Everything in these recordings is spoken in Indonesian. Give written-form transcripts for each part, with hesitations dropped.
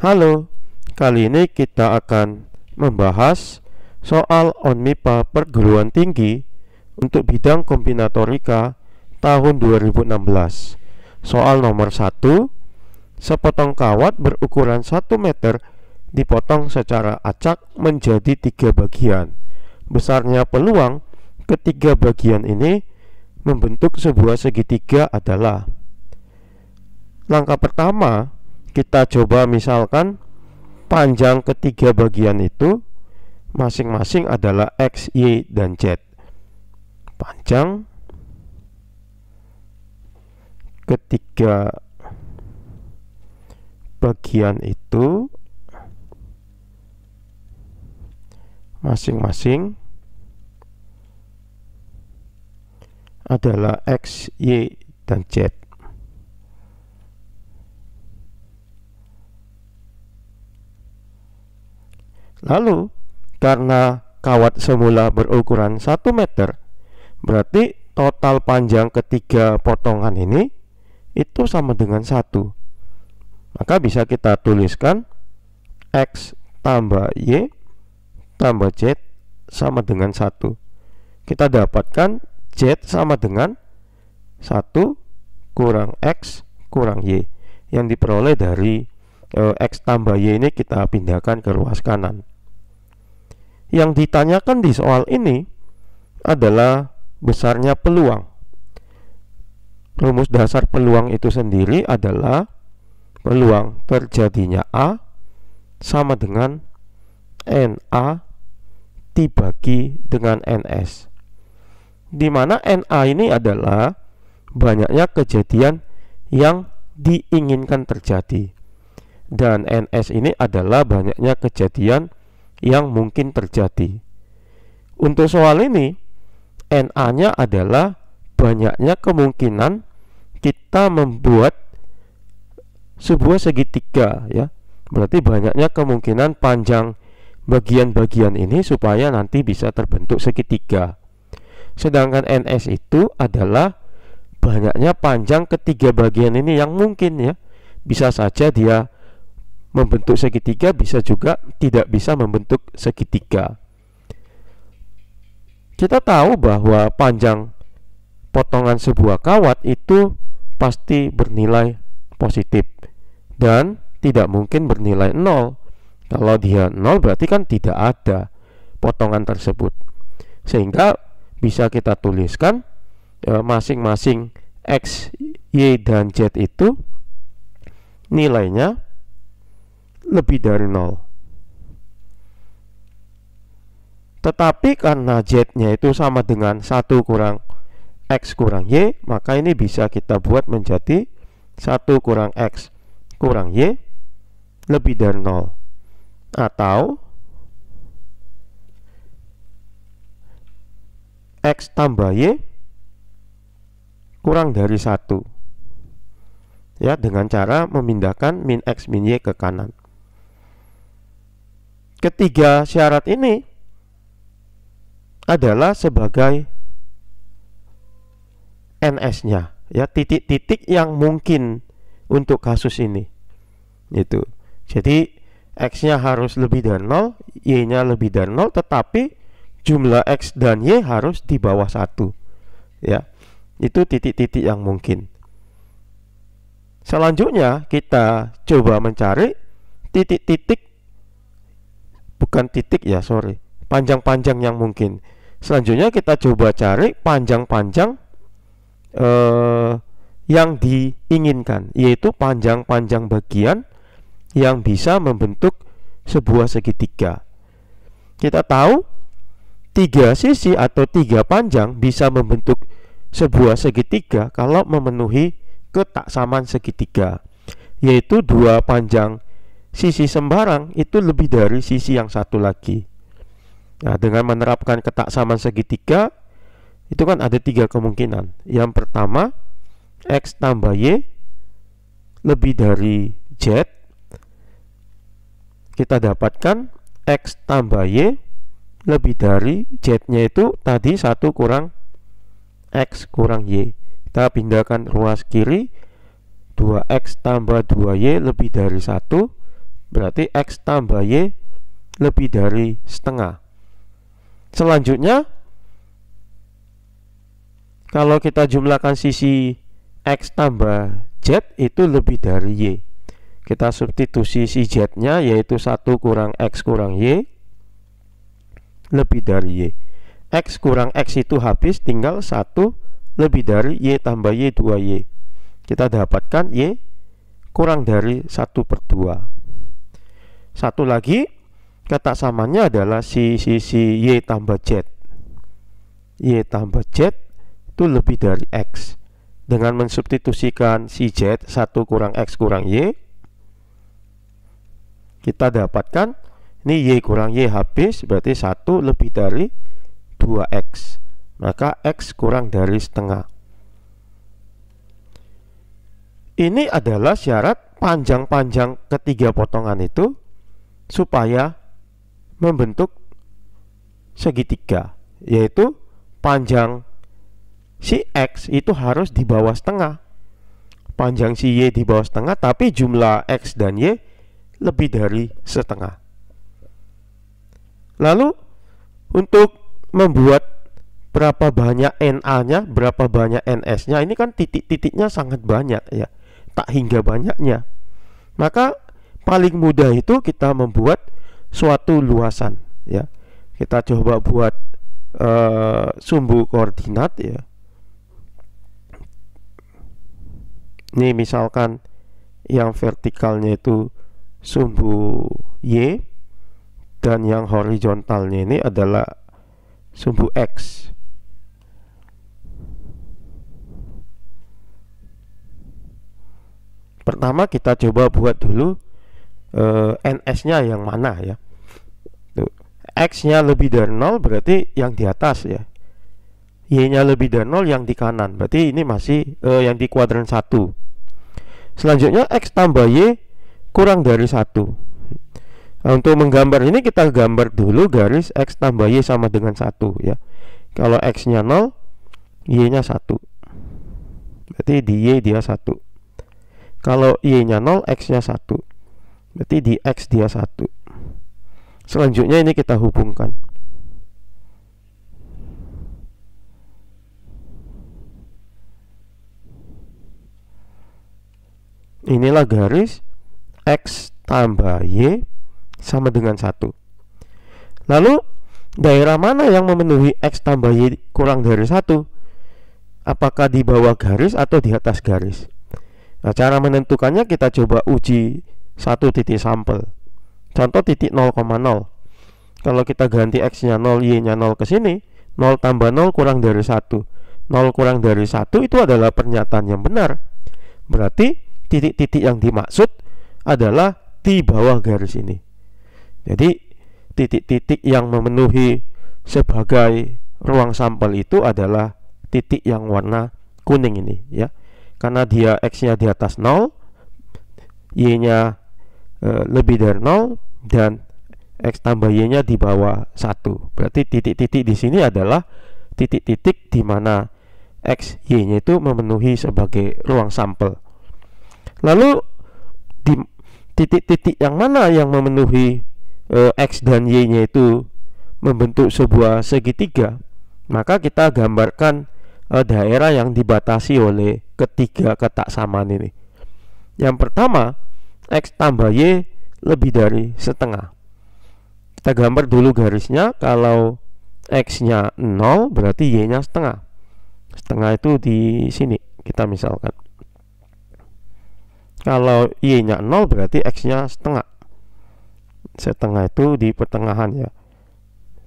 Halo, kali ini kita akan membahas soal ONMIPA perguruan tinggi untuk bidang kombinatorika tahun 2016. Soal nomor 1, sepotong kawat berukuran 1 meter dipotong secara acak menjadi 3 bagian. Besarnya peluang ketiga bagian ini membentuk sebuah segitiga adalah. Langkah pertama, kita coba misalkan panjang ketiga bagian itu masing-masing adalah X, Y, dan Z. Panjang ketiga bagian itu masing-masing adalah X, Y, dan Z. Lalu, karena kawat semula berukuran 1 meter, berarti total panjang ketiga potongan ini itu sama dengan 1. Maka bisa kita tuliskan X tambah Y tambah Z sama dengan 1. Kita dapatkan Z sama dengan 1 kurang X kurang Y. Yang diperoleh dari X tambah Y ini kita pindahkan ke ruas kanan. Yang ditanyakan di soal ini adalah besarnya peluang. Rumus dasar peluang itu sendiri adalah peluang terjadinya A sama dengan NA dibagi dengan NS, di mana NA ini adalah banyaknya kejadian yang diinginkan terjadi, dan NS ini adalah banyaknya kejadian yang mungkin terjadi. Untuk soal ini, NA-nya adalah banyaknya kemungkinan kita membuat sebuah segitiga, ya. Berarti banyaknya kemungkinan panjang bagian-bagian ini supaya nanti bisa terbentuk segitiga. Sedangkan NS itu adalah banyaknya panjang ketiga bagian ini yang mungkin, ya. Bisa saja dia membentuk segitiga, bisa juga tidak bisa membentuk segitiga. Kita tahu bahwa panjang potongan sebuah kawat itu pasti bernilai positif dan tidak mungkin bernilai 0. Kalau dia 0 berarti kan tidak ada potongan tersebut. Sehingga bisa kita tuliskan masing-masing X, Y, dan Z itu nilainya lebih dari 0. Tetapi karena Z-nya itu sama dengan 1 kurang X kurang Y, maka ini bisa kita buat menjadi 1 kurang X kurang Y lebih dari 0. Atau X tambah Y kurang dari 1, ya, dengan cara memindahkan min X min Y ke kanan. Ketiga syarat ini adalah sebagai NS-nya, ya, titik-titik yang mungkin untuk kasus ini. Itu. Jadi X-nya harus lebih dari 0, Y-nya lebih dari 0, tetapi jumlah X dan Y harus di bawah 1. Ya. Itu titik-titik yang mungkin. Selanjutnya kita coba mencari titik-titik, bukan titik, ya, sorry, panjang-panjang yang mungkin. Selanjutnya kita coba cari panjang-panjang yang diinginkan, yaitu panjang-panjang bagian yang bisa membentuk sebuah segitiga. Kita tahu 3 sisi atau 3 panjang bisa membentuk sebuah segitiga kalau memenuhi ketaksaman segitiga, yaitu 2 panjang sisi sembarang itu lebih dari sisi yang satu lagi. Nah, dengan menerapkan ketaksaman segitiga itu kan ada 3 kemungkinan. Yang pertama, X tambah Y lebih dari Z. Kita dapatkan X tambah Y lebih dari Z-nya itu tadi 1 kurang X kurang Y. Kita pindahkan ruas kiri, 2X tambah 2Y lebih dari 1 berarti X tambah Y lebih dari setengah. Selanjutnya, kalau kita jumlahkan sisi X tambah Z itu lebih dari Y. Kita substitusi si Z-nya, yaitu 1 kurang X kurang Y lebih dari Y. X kurang X itu habis, tinggal 1 lebih dari Y tambah Y 2Y. Kita dapatkan Y kurang dari 1/2. Satu lagi, kata samanya adalah sisi Y tambah Z. Y tambah Z itu lebih dari X. Dengan mensubstitusikan si Z 1 kurang X kurang Y, kita dapatkan ini Y kurang Y habis, berarti 1 lebih dari 2X. Maka X kurang dari setengah. Ini adalah syarat panjang-panjang ketiga potongan itu supaya membentuk segitiga, yaitu panjang si X itu harus di bawah setengah, panjang si Y di bawah setengah, tapi jumlah X dan Y lebih dari setengah. Lalu untuk membuat berapa banyak NA-nya, berapa banyak NS-nya, ini kan titik-titiknya sangat banyak ya, tak hingga banyaknya. Maka paling mudah itu kita membuat suatu luasan ya. Kita coba buat sumbu koordinat ya. Ini misalkan yang vertikalnya itu sumbu Y, dan yang horizontalnya ini adalah sumbu X. Pertama kita coba buat dulu NS-nya yang mana ya. X-nya lebih dari 0 berarti yang di atas ya. Y-nya lebih dari 0 yang di kanan, berarti ini masih yang di kuadran 1. Selanjutnya X tambah Y kurang dari 1. Nah, untuk menggambar ini kita gambar dulu garis X tambah Y sama dengan 1 ya. Kalau X-nya 0, Y-nya 1, berarti di Y dia 1. Kalau Y-nya 0, X-nya 1, berarti di X dia 1. Selanjutnya ini kita hubungkan. Inilah garis X tambah Y sama dengan 1. Lalu daerah mana yang memenuhi X tambah Y kurang dari 1? Apakah di bawah garis atau di atas garis? Nah, cara menentukannya kita coba uji satu titik sampel. Contoh titik 0,0. Kalau kita ganti X-nya 0, Y-nya 0 ke sini, 0 tambah 0 kurang dari 1. 0 kurang dari 1 itu adalah pernyataan yang benar. Berarti titik-titik yang dimaksud adalah di bawah garis ini. Jadi titik-titik yang memenuhi sebagai ruang sampel itu adalah titik yang warna kuning ini ya. Karena dia X-nya di atas 0, Y-nya lebih dari 0, dan X tambah Y-nya di bawah 1. Berarti titik-titik di sini adalah titik-titik di mana X, Y-nya itu memenuhi sebagai ruang sampel. Lalu di titik-titik yang mana yang memenuhi X dan Y-nya itu membentuk sebuah segitiga, maka kita gambarkan daerah yang dibatasi oleh ketiga kotak samaan ini. Yang pertama, X tambah Y lebih dari setengah. Kita gambar dulu garisnya. Kalau X-nya 0 berarti Y-nya setengah. Setengah itu di sini kita misalkan. Kalau Y-nya 0 berarti X-nya setengah. Setengah itu di pertengahan ya.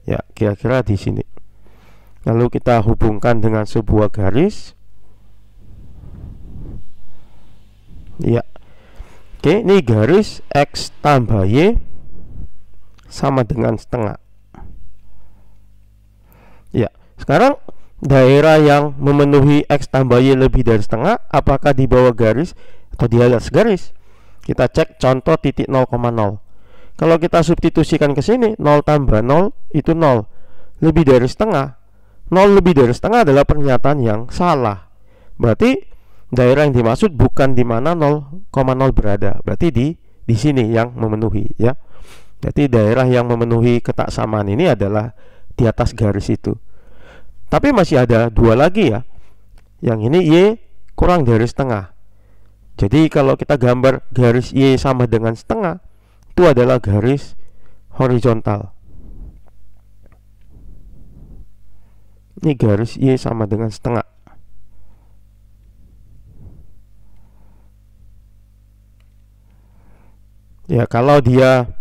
Ya, kira-kira di sini. Lalu kita hubungkan dengan sebuah garis. Ya. Oke, ini garis X tambah Y sama dengan setengah. Ya, sekarang daerah yang memenuhi X tambah Y lebih dari setengah, apakah di bawah garis atau di atas garis? Kita cek contoh titik 0,0. Kalau kita substitusikan ke sini, 0 tambah 0 itu 0 lebih dari setengah. 0 lebih dari setengah adalah pernyataan yang salah. Berarti daerah yang dimaksud bukan di mana 0,0 berada, berarti di di sini yang memenuhi ya. Jadi daerah yang memenuhi ketaksamaan ini adalah di atas garis itu. Tapi masih ada dua lagi ya. Yang ini Y kurang dari setengah. Jadi kalau kita gambar garis Y sama dengan setengah, itu adalah garis horizontal. Ini garis Y sama dengan setengah. Ya, kalau dia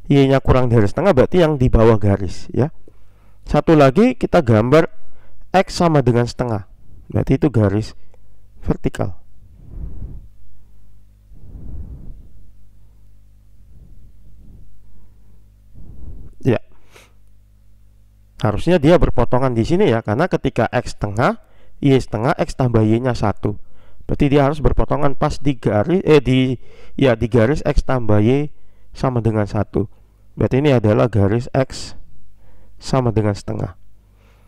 Y-nya kurang dari setengah, berarti yang di bawah garis ya. Satu lagi kita gambar X sama dengan setengah, berarti itu garis vertikal. Ya, harusnya dia berpotongan di sini ya, karena ketika X setengah, Y setengah, X tambah Y-nya 1. Berarti dia harus berpotongan pas di garis di garis X tambah Y sama dengan 1. Berarti ini adalah garis X sama dengan setengah.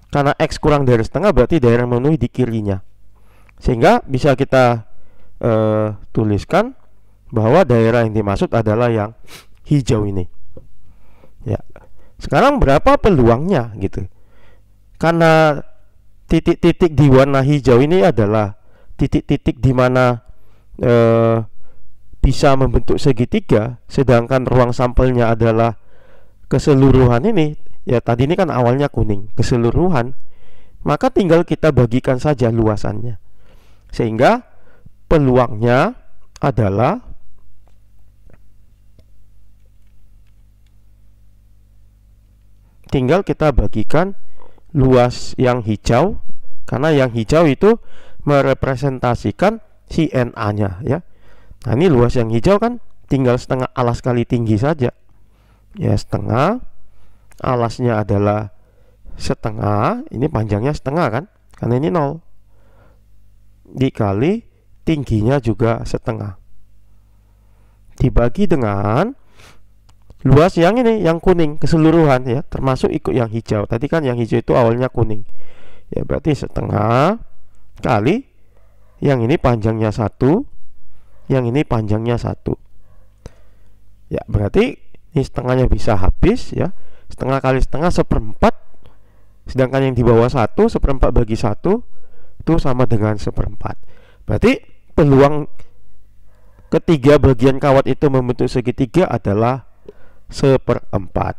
Karena X kurang dari setengah, berarti daerah memenuhi di kirinya. Sehingga bisa kita tuliskan bahwa daerah yang dimaksud adalah yang hijau ini. Ya. Sekarang berapa peluangnya gitu? Karena titik-titik di warna hijau ini adalah titik-titik di mana bisa membentuk segitiga, sedangkan ruang sampelnya adalah keseluruhan ini. Ya, tadi ini kan awalnya kuning, keseluruhan. Maka tinggal kita bagikan saja luasannya. Sehingga peluangnya adalah tinggal kita bagikan luas yang hijau, karena yang hijau itu merepresentasikan si NA-nya ya. Nah, ini luas yang hijau kan tinggal setengah alas kali tinggi saja. Ya, setengah, alasnya adalah setengah, ini panjangnya setengah kan, karena ini 0, dikali tingginya juga setengah, dibagi dengan luas yang ini, yang kuning, keseluruhan ya, termasuk ikut yang hijau. Tadi kan yang hijau itu awalnya kuning. Ya, berarti setengah kali yang ini panjangnya 1, yang ini panjangnya 1. Ya, berarti ini setengahnya bisa habis ya. Setengah kali setengah 1/4. Sedangkan yang di bawah 1, 1/4 bagi 1 itu sama dengan 1/4. Berarti peluang ketiga bagian kawat itu membentuk segitiga adalah 1/4.